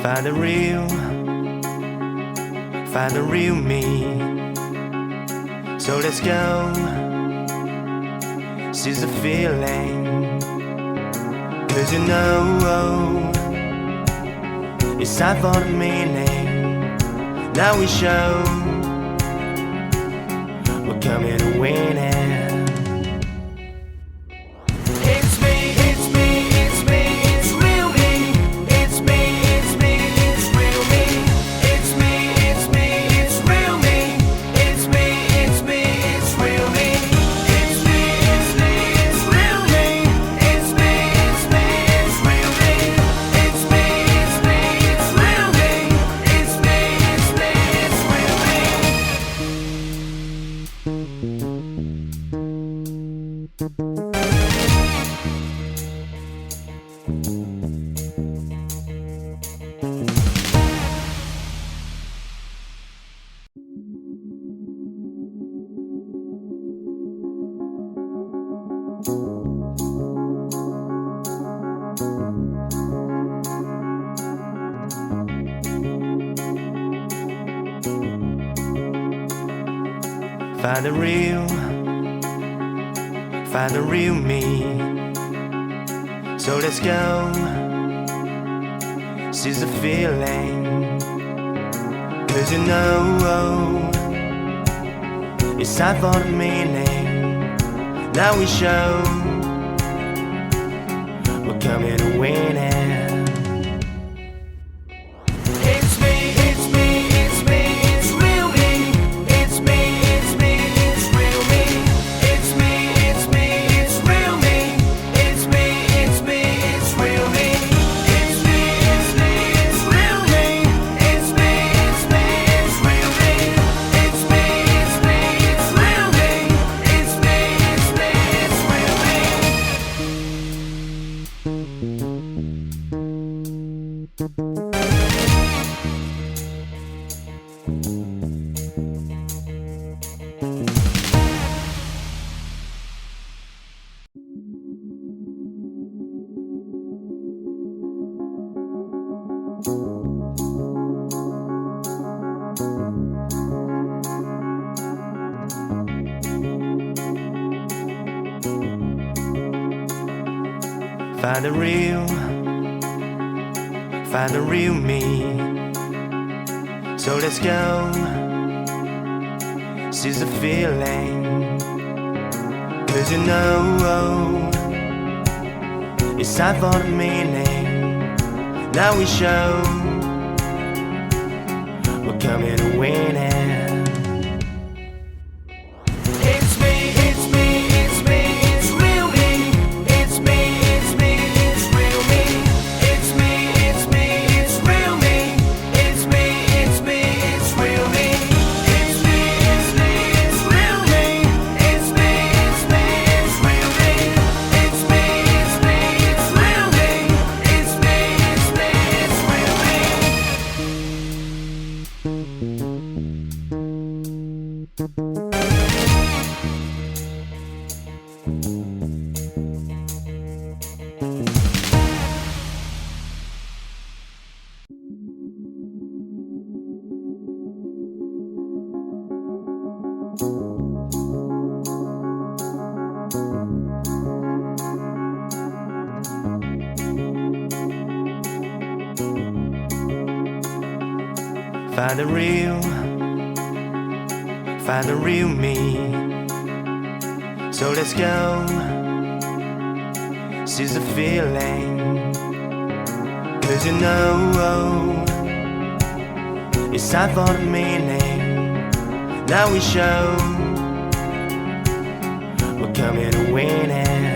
Find the real me. So let's go, seize the feeling. 'Cause you know it's time for the meaning. Now we show we're coming to win it. Find the real me. So let's go, seize the feeling. 'Cause you know it's time for the meaning. Now we show we're coming to win it. Find the real me. So let's go, seize the feeling. 'Cause you know it's time for the meaning. Now we show we're coming to win it. Find the real me. So let's go, seize the feeling. 'Cause you know it's time for the meaning. Now we show we're coming to win it.